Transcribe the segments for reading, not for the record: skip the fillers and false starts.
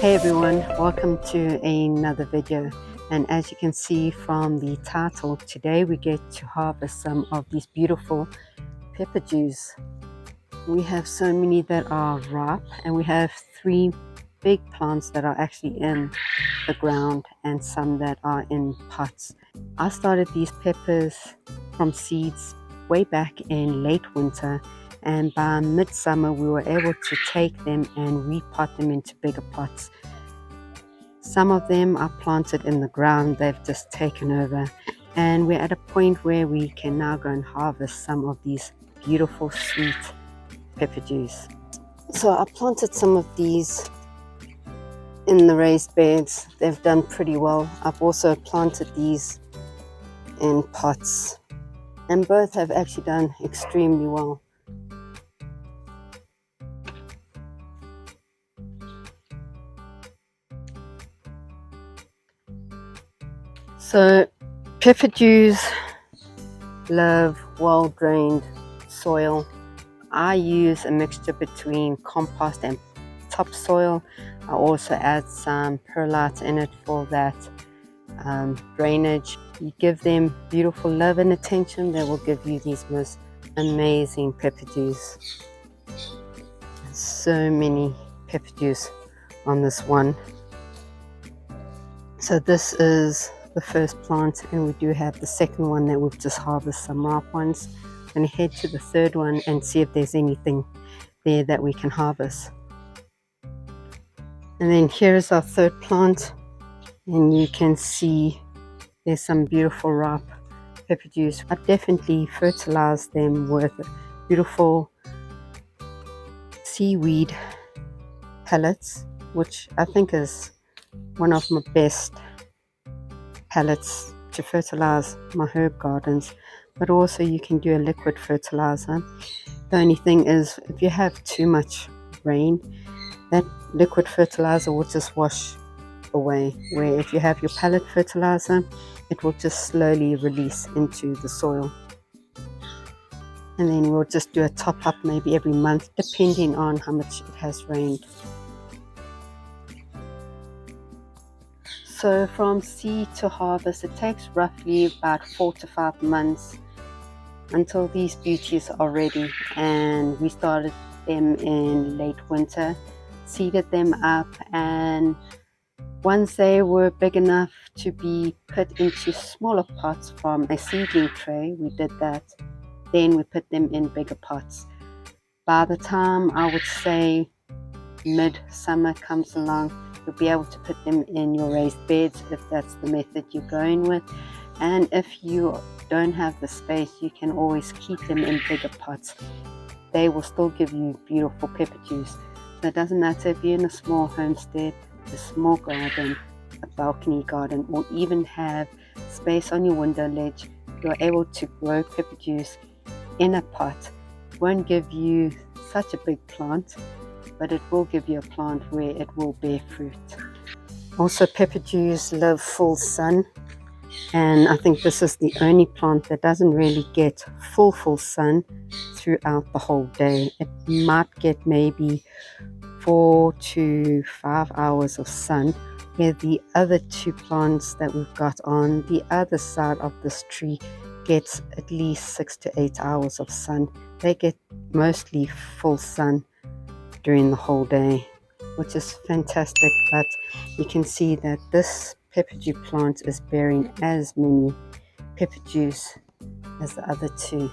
Hey everyone, welcome to another video, and as you can see from the title, today we get to harvest some of these beautiful pepper juice. We have so many that are ripe, and we have 3 big plants that are actually in the ground and some that are in pots. I started these peppers from seeds way back in late winter, and by midsummer we were able to take them and repot them into bigger pots. Some of them are planted in the ground, they've just taken over, and we're at a point where we can now go and harvest some of these beautiful sweet pepper juice. So I planted some of these in the raised beds. They've done pretty well. I've also planted these in pots, and both have actually done extremely well. So pepper juice love well-drained soil. I use a mixture between compost and topsoil. I also add some perlite in it for that drainage. You give them beautiful love and attention, they will give you these most amazing pepper juice. So many pepper juice on this one. So this is the first plant, and we do have the second one that we've just harvested some ripe ones. I'm going to head to the third one and see if there's anything there that we can harvest. And then here is our third plant, and you can see there's some beautiful ripe pepper juice. I definitely fertilize them with beautiful seaweed pellets, which I think is one of my best pellets to fertilize my herb gardens. But also you can do a liquid fertilizer. The only thing is, if you have too much rain, that liquid fertilizer will just wash away, where if you have your pellet fertilizer, it will just slowly release into the soil. And then we'll just do a top up maybe every month, depending on how much it has rained. So from seed to harvest, it takes roughly about 4 to 5 months until these beauties are ready. And we started them in late winter, seeded them up, and once they were big enough to be put into smaller pots from a seedling tray, we did that. Then we put them in bigger pots. By the time I would say midsummer comes along, you'll be able to put them in your raised beds if that's the method you're going with. And if you don't have the space, you can always keep them in bigger pots. They will still give you beautiful pepper juice. So it doesn't matter if you're in a small homestead, a small garden, a balcony garden, or even have space on your window ledge, you're able to grow pepper juice in a pot. It won't give you such a big plant, but it will give you a plant where it will bear fruit. Also, pepper juice love full sun, and I think this is the only plant that doesn't really get full sun throughout the whole day. It might get maybe 4 to 5 hours of sun, where the other 2 plants that we've got on the other side of this tree gets at least 6 to 8 hours of sun. They get mostly full sun during the whole day, which is fantastic. But you can see that this pepper juice plant is bearing as many pepper juice as the other 2.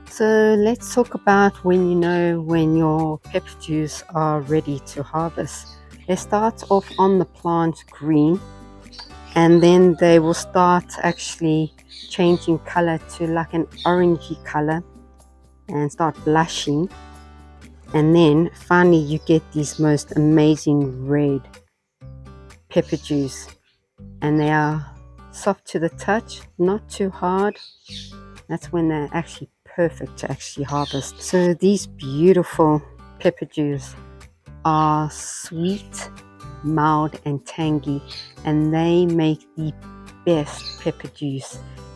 So let's talk about when you know when your pepper juice are ready to harvest. They start off on the plant green, and then they will start actually changing color to like an orangey color and start blushing. And then finally you get these most amazing red pepper juice, and they are soft to the touch, not too hard. That's when they're actually perfect to actually harvest. So these beautiful pepper juice are sweet, mild and tangy, and they make the best pepper juice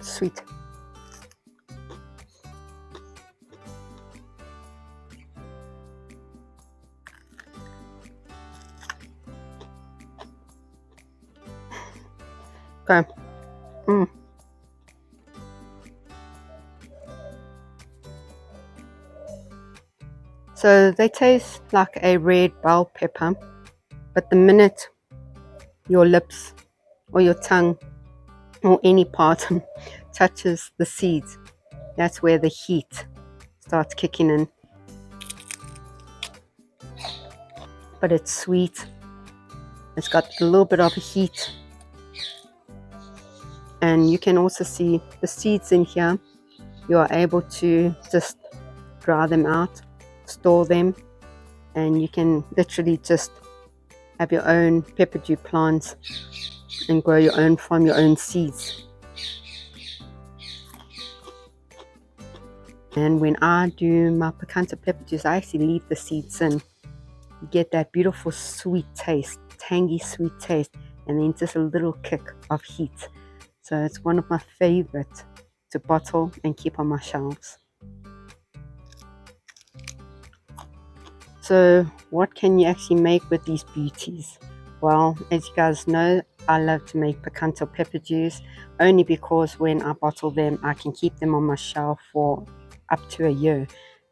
Sweet. Okay. So they taste like a red bell pepper, but the minute your lips or your tongue or any part touches the seeds, that's where the heat starts kicking in. But it's sweet. It's got a little bit of heat. And you can also see the seeds in here. You are able to just dry them out, store them, and you can literally just have your own pepper dew plants and grow your own from your own seeds. And when I do my Picanto pepper juice, I actually leave the seeds in. You get that beautiful sweet taste, tangy sweet taste, and then just a little kick of heat. So it's one of my favorite to bottle and keep on my shelves. So what can you actually make with these beauties? Well, as you guys know, I love to make Picanto pepper juice only because when I bottle them, I can keep them on my shelf for up to a year,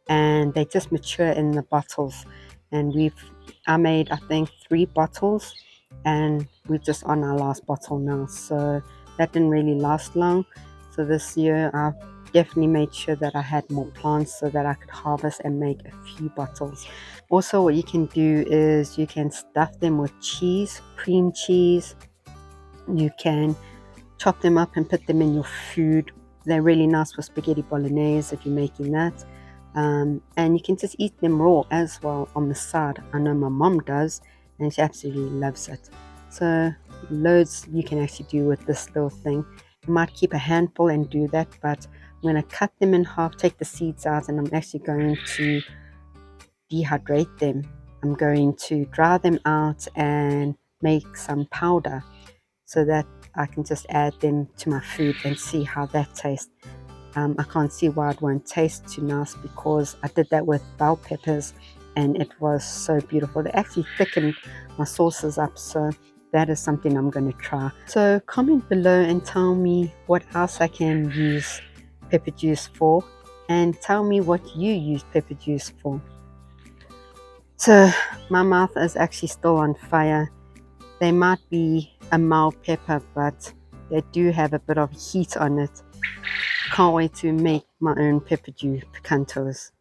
and they just mature in the bottles. And I made, I think, 3 bottles, and we're just on our last bottle now, so that didn't really last long. So this year I definitely made sure that I had more plants so that I could harvest and make a few bottles. Also, what you can do is you can stuff them with cheese, cream cheese. You can chop them up and put them in your food. They're really nice for spaghetti bolognese if you're making that. And you can just eat them raw as well on the side. I know my mom does, and she absolutely loves it. So loads you can actually do with this little thing. You might keep a handful and do that, but I'm going to cut them in half, take the seeds out, and I'm actually going to dehydrate them. I'm going to dry them out and make some powder so that I can just add them to my food and see how that tastes. I can't see why it won't taste too nice because I did that with bell peppers and it was so beautiful. They actually thickened my sauces up, so that is something I'm going to try. So comment below and tell me what else I can use pepper juice for, and tell me what you use pepper juice for. So my mouth is actually still on fire. They might be a mild pepper, but they do have a bit of heat on it. Can't wait to make my own pepper dew picantos.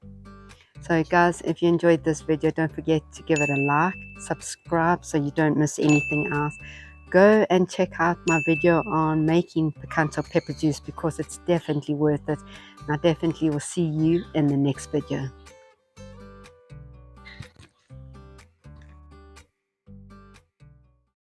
So guys, if you enjoyed this video, don't forget to give it a like, subscribe so you don't miss anything else. Go and check out my video on making Picanto pepper juice because it's definitely worth it. And I definitely will see you in the next video.